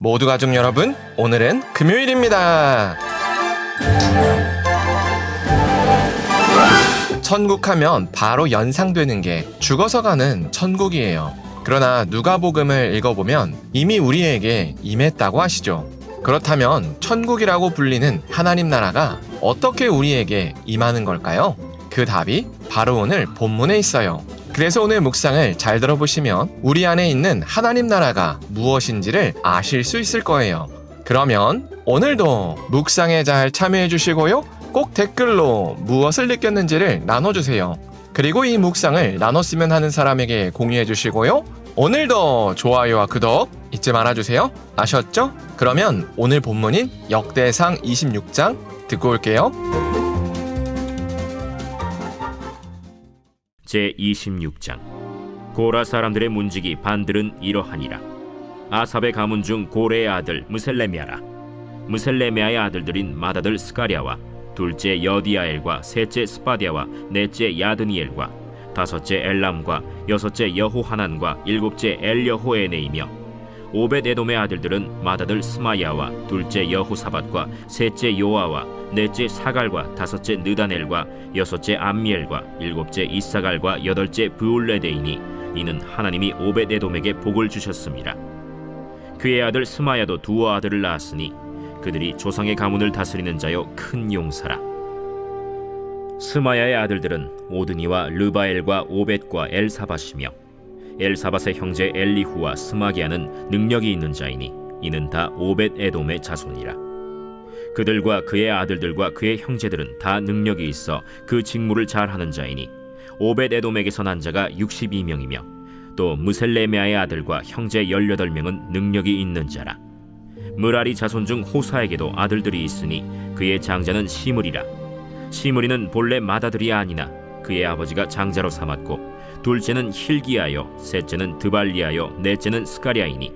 모두 가족 여러분, 오늘은 금요일입니다. 천국하면 바로 연상되는 게 죽어서 가는 천국이에요. 그러나 누가복음을 읽어보면 이미 우리에게 임했다고 하시죠. 그렇다면 천국이라고 불리는 하나님 나라가 어떻게 우리에게 임하는 걸까요? 그 답이 바로 오늘 본문에 있어요. 그래서 오늘 묵상을 잘 들어보시면 우리 안에 있는 하나님 나라가 무엇인지를 아실 수 있을 거예요. 그러면 오늘도 묵상에 잘 참여해 주시고요. 꼭 댓글로 무엇을 느꼈는지를 나눠주세요. 그리고 이 묵상을 나눴으면 하는 사람에게 공유해 주시고요. 오늘도 좋아요와 구독 잊지 말아주세요. 아셨죠? 그러면 오늘 본문인 역대상 26장 듣고 올게요. 제26장 고라 사람들의 문지기 반들은 이러하니라. 아삽의 가문 중 고레의 아들 무셀레미아라. 무셀레미아의 아들들인 맏아들 스가랴와 둘째 여디아엘과 셋째 스바디아와 넷째 야드니엘과 다섯째 엘람과 여섯째 여호하난과 일곱째 엘여호에네이며 오벳에돔의 아들들은 맏아들 스마야와 둘째 여호사밧과 셋째 요아와 넷째 사갈과 다섯째 느다넬과 여섯째 암미엘과 일곱째 이사갈과 여덟째 브울레데이니 이는 하나님이 오벳에돔에게 복을 주셨습니다. 그의 아들 스마야도 두 아들을 낳았으니 그들이 조상의 가문을 다스리는 자요 큰 용사라. 스마야의 아들들은 오드니와 르바엘과 오벳과 엘사밧이며 엘사밧의 형제 엘리후와 스마기야는 능력이 있는 자이니 이는 다 오벳에돔의 자손이라. 그들과 그의 아들들과 그의 형제들은 다 능력이 있어 그 직무를 잘하는 자이니 오벳에돔에게서 난 자가 62명이며 또 무셀레메아의 아들과 형제 18명은 능력이 있는 자라. 므라리 자손 중 호사에게도 아들들이 있으니 그의 장자는 시므리라. 시므리는 본래 맏아들이 아니나 그의 아버지가 장자로 삼았고 둘째는 힐기야요 셋째는 드발리야요 넷째는 스가랴이니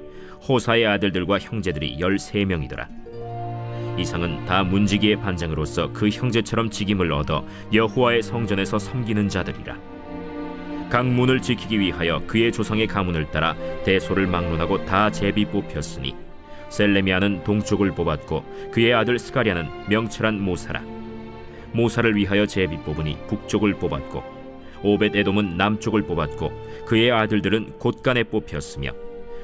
호사의 아들들과 형제들이 13명이더라. 이상은 다 문지기의 반장으로서 그 형제처럼 직임을 얻어 여호와의 성전에서 섬기는 자들이라. 각 문을 지키기 위하여 그의 조상의 가문을 따라 대소를 막론하고 다 제비 뽑혔으니 셀레미아는 동쪽을 뽑았고 그의 아들 스가랴는 명철한 모사라. 모사를 위하여 제비 뽑으니 북쪽을 뽑았고 오벳에돔은 남쪽을 뽑았고 그의 아들들은 곳간에 뽑혔으며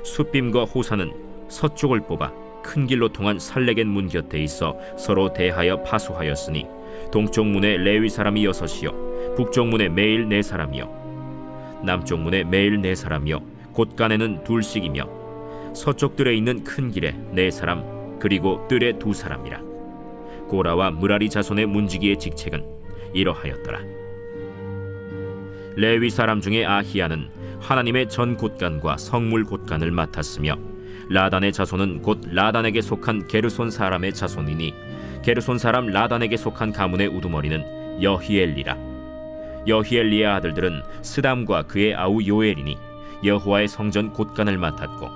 숫빔과 호사는 서쪽을 뽑아 큰 길로 통한 살레겐 문 곁에 있어 서로 대하여 파수하였으니 동쪽 문에 레위 사람이 6이요 북쪽 문에 매일 4사람이요 남쪽 문에 매일 4사람이요 곳간에는 2씩이며 서쪽 뜰에 있는 큰 길에 4사람 그리고 뜰에 2사람이라. 고라와 므라리 자손의 문지기의 직책은 이러하였더라. 레위 사람 중에 아히야는 하나님의 전 곳간과 성물 곳간을 맡았으며 라단의 자손은 곧 라단에게 속한 게르손 사람의 자손이니 게르손 사람 라단에게 속한 가문의 우두머리는 여히엘리라. 여히엘리의 아들들은 스담과 그의 아우 요엘이니 여호와의 성전 곳간을 맡았고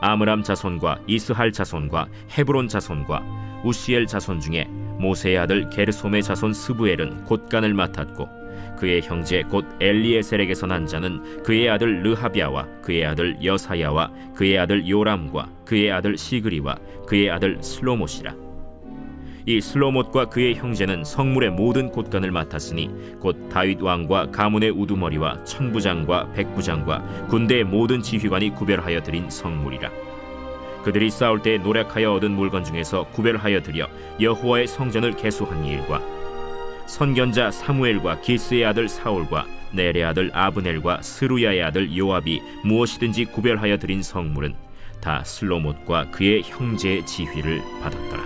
아므람 자손과 이스할 자손과 헤브론 자손과 우시엘 자손 중에 모세의 아들 게르솜의 자손 스부엘은 곳간을 맡았고 그의 형제 곧 엘리에셀에게서 난 자는 그의 아들 르하비아와 그의 아들 여사야와 그의 아들 요람과 그의 아들 시그리와 그의 아들 슬로못이라. 이 슬로못과 그의 형제는 성물의 모든 곳간을 맡았으니 곧 다윗 왕과 가문의 우두머리와 천부장과 백부장과 군대의 모든 지휘관이 구별하여 드린 성물이라. 그들이 싸울 때 노력하여 얻은 물건 중에서 구별하여 드려 여호와의 성전을 개수한 일과 선견자 사무엘과 기스의 아들 사울과 넬의 아들 아브넬과 스루야의 아들 요압이 무엇이든지 구별하여 드린 성물은 다 슬로못과 그의 형제의 지휘를 받았더라.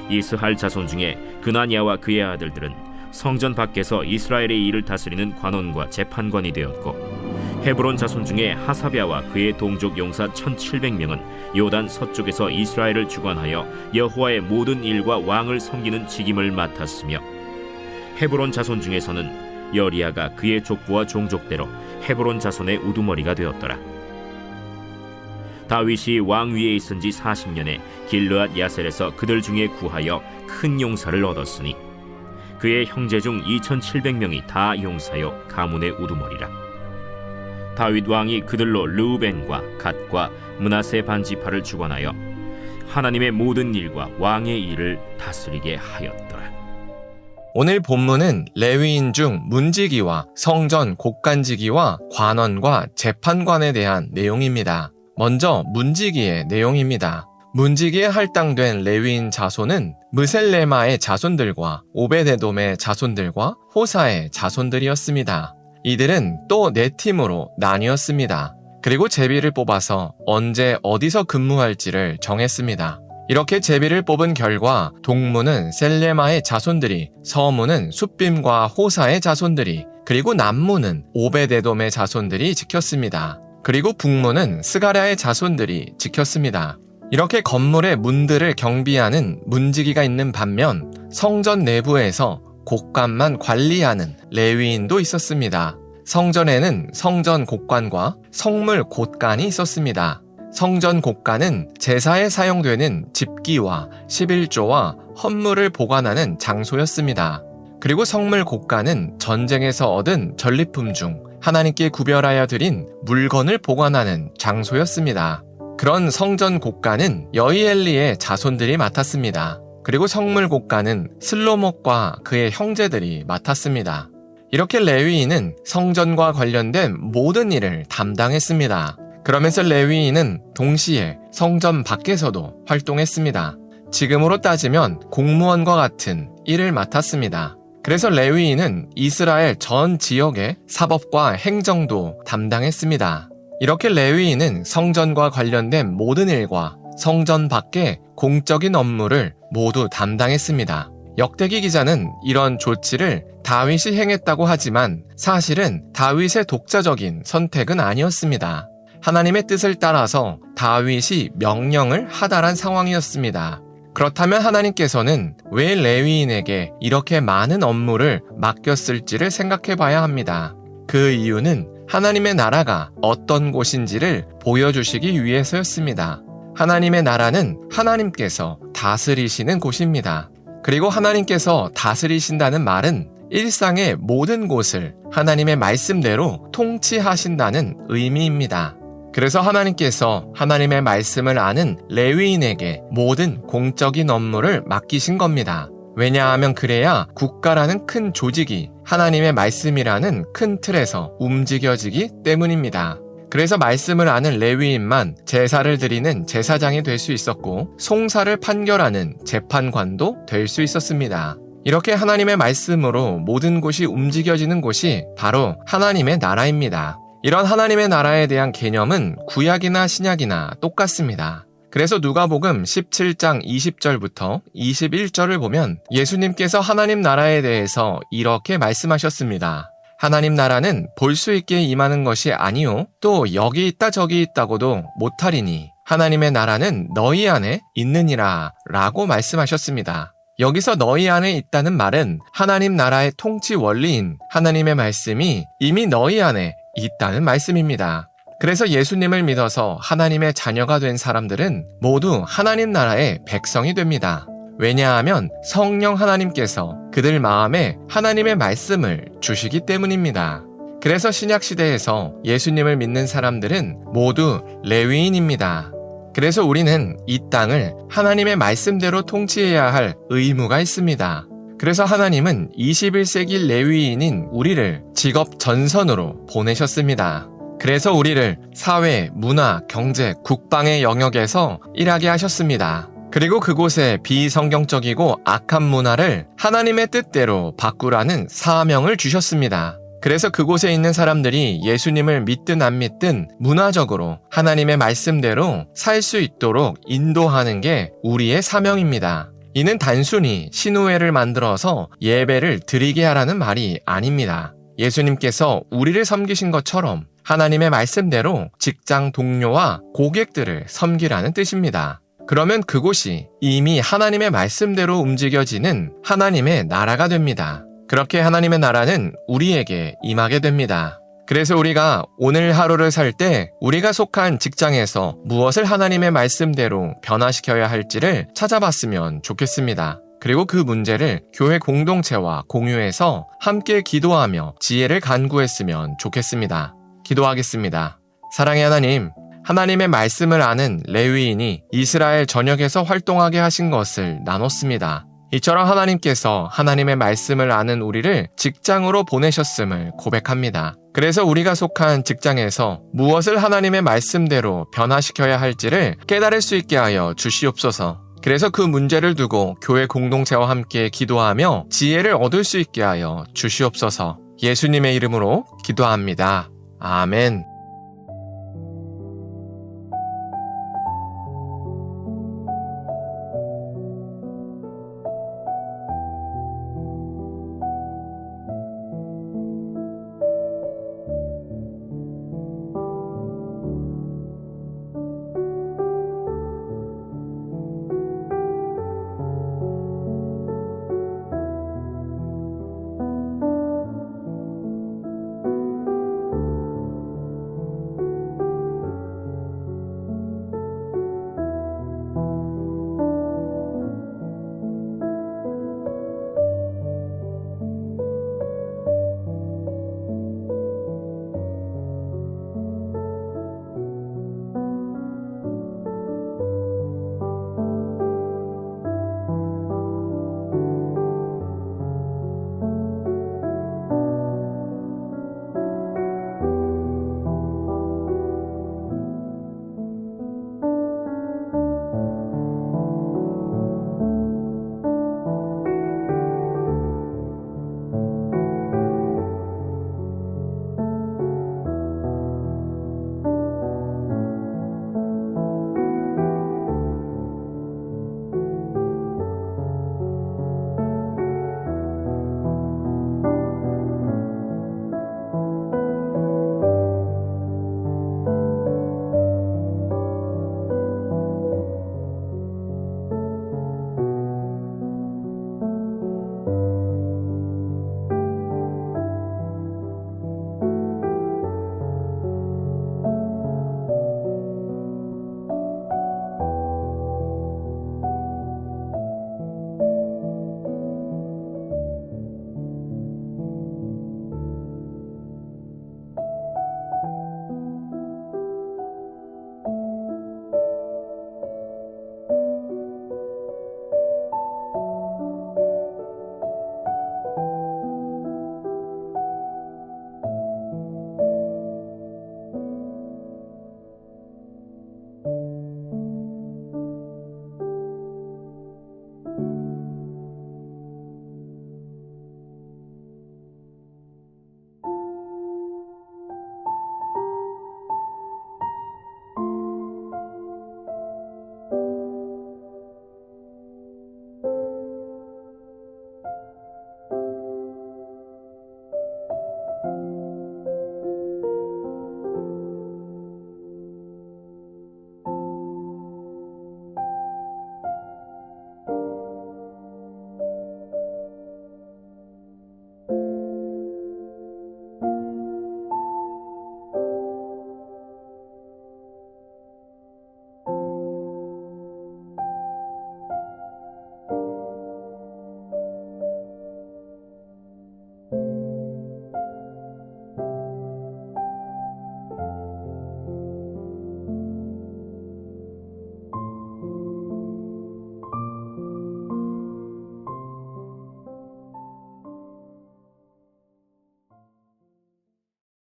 이스할 자손 중에 그나냐와 그의 아들들은 성전 밖에서 이스라엘의 일을 다스리는 관원과 재판관이 되었고 헤브론 자손 중에 하사랴와 그의 동족 용사 1700명은 요단 서쪽에서 이스라엘을 주관하여 여호와의 모든 일과 왕을 섬기는 직임을 맡았으며 헤브론 자손 중에서는 여리야가 그의 족부와 종족대로 헤브론 자손의 우두머리가 되었더라. 다윗이 왕 위에 있은 지 40년에 길르앗 야셀에서 그들 중에 구하여 큰 용사를 얻었으니 그의 형제 중 2700명이 다 용사요 가문의 우두머리라. 다윗 왕이 그들로 르우벤과 갓과 므낫세 반지파를 주관하여 하나님의 모든 일과 왕의 일을 다스리게 하였더라. 오늘 본문은 레위인 중 문지기와 성전 곡간지기와 관원과 재판관에 대한 내용입니다. 먼저 문지기의 내용입니다. 문지기에 할당된 레위인 자손은 무셀레마의 자손들과 오베데돔의 자손들과 호사의 자손들이었습니다. 이들은 또 4팀으로 나뉘었습니다. 그리고 제비를 뽑아서 언제 어디서 근무할지를 정했습니다. 이렇게 제비를 뽑은 결과 동무는 셀레마의 자손들이, 서무는 숫빔과 호사의 자손들이, 그리고 남무는 오베데돔의 자손들이 지켰습니다. 그리고 북무는 스가랴의 자손들이 지켰습니다. 이렇게 건물의 문들을 경비하는 문지기가 있는 반면 성전 내부에서 곡간만 관리하는 레위인도 있었습니다. 성전에는 성전 곡간과 성물 곳간이 있었습니다. 성전 곡간은 제사에 사용되는 집기와 11조와 헌물을 보관하는 장소였습니다. 그리고 성물 곡간은 전쟁에서 얻은 전리품 중 하나님께 구별하여 드린 물건을 보관하는 장소였습니다. 그런 성전 곡간은 여이엘리의 자손들이 맡았습니다. 그리고 성물 곡간은 슬로목과 그의 형제들이 맡았습니다. 이렇게 레위인은 성전과 관련된 모든 일을 담당했습니다. 그러면서 레위인은 동시에 성전 밖에서도 활동했습니다. 지금으로 따지면 공무원과 같은 일을 맡았습니다. 그래서 레위인은 이스라엘 전 지역의 사법과 행정도 담당했습니다. 이렇게 레위인은 성전과 관련된 모든 일과 성전 밖의 공적인 업무를 모두 담당했습니다. 역대기 기자는 이런 조치를 다윗이 행했다고 하지만 사실은 다윗의 독자적인 선택은 아니었습니다. 하나님의 뜻을 따라서 다윗이 명령을 하달한 상황이었습니다. 그렇다면 하나님께서는 왜 레위인에게 이렇게 많은 업무를 맡겼을지를 생각해 봐야 합니다. 그 이유는 하나님의 나라가 어떤 곳인지를 보여주시기 위해서였습니다. 하나님의 나라는 하나님께서 다스리시는 곳입니다. 그리고 하나님께서 다스리신다는 말은 일상의 모든 곳을 하나님의 말씀대로 통치하신다는 의미입니다. 그래서 하나님께서 하나님의 말씀을 아는 레위인에게 모든 공적인 업무를 맡기신 겁니다. 왜냐하면 그래야 국가라는 큰 조직이 하나님의 말씀이라는 큰 틀에서 움직여지기 때문입니다. 그래서 말씀을 아는 레위인만 제사를 드리는 제사장이 될 수 있었고 송사를 판결하는 재판관도 될 수 있었습니다. 이렇게 하나님의 말씀으로 모든 곳이 움직여지는 곳이 바로 하나님의 나라입니다. 이런 하나님의 나라에 대한 개념은 구약이나 신약이나 똑같습니다. 그래서 누가복음 17장 20절부터 21절을 보면 예수님께서 하나님 나라에 대해서 이렇게 말씀하셨습니다. 하나님 나라는 볼 수 있게 임하는 것이 아니요 또 여기 있다 저기 있다고도 못하리니 하나님의 나라는 너희 안에 있느니라 라고 말씀하셨습니다. 여기서 너희 안에 있다는 말은 하나님 나라의 통치 원리인 하나님의 말씀이 이미 너희 안에 있다는 말씀입니다. 그래서 예수님을 믿어서 하나님의 자녀가 된 사람들은 모두 하나님 나라의 백성이 됩니다. 왜냐하면 성령 하나님께서 그들 마음에 하나님의 말씀을 주시기 때문입니다. 그래서 신약시대에서 예수님을 믿는 사람들은 모두 레위인입니다. 그래서 우리는 이 땅을 하나님의 말씀대로 통치해야 할 의무가 있습니다. 그래서 하나님은 21세기 레위인인 우리를 직업 전선으로 보내셨습니다. 그래서 우리를 사회, 문화, 경제, 국방의 영역에서 일하게 하셨습니다. 그리고 그곳에 비성경적이고 악한 문화를 하나님의 뜻대로 바꾸라는 사명을 주셨습니다. 그래서 그곳에 있는 사람들이 예수님을 믿든 안 믿든 문화적으로 하나님의 말씀대로 살 수 있도록 인도하는 게 우리의 사명입니다. 이는 단순히 신우회를 만들어서 예배를 드리게 하라는 말이 아닙니다. 예수님께서 우리를 섬기신 것처럼 하나님의 말씀대로 직장 동료와 고객들을 섬기라는 뜻입니다. 그러면 그곳이 이미 하나님의 말씀대로 움직여지는 하나님의 나라가 됩니다. 그렇게 하나님의 나라는 우리에게 임하게 됩니다. 그래서 우리가 오늘 하루를 살 때 우리가 속한 직장에서 무엇을 하나님의 말씀대로 변화시켜야 할지를 찾아봤으면 좋겠습니다. 그리고 그 문제를 교회 공동체와 공유해서 함께 기도하며 지혜를 간구했으면 좋겠습니다. 기도하겠습니다. 사랑의 하나님, 하나님의 말씀을 아는 레위인이 이스라엘 전역에서 활동하게 하신 것을 나눴습니다. 이처럼 하나님께서 하나님의 말씀을 아는 우리를 직장으로 보내셨음을 고백합니다. 그래서 우리가 속한 직장에서 무엇을 하나님의 말씀대로 변화시켜야 할지를 깨달을 수 있게 하여 주시옵소서. 그래서 그 문제를 두고 교회 공동체와 함께 기도하며 지혜를 얻을 수 있게 하여 주시옵소서. 예수님의 이름으로 기도합니다. 아멘.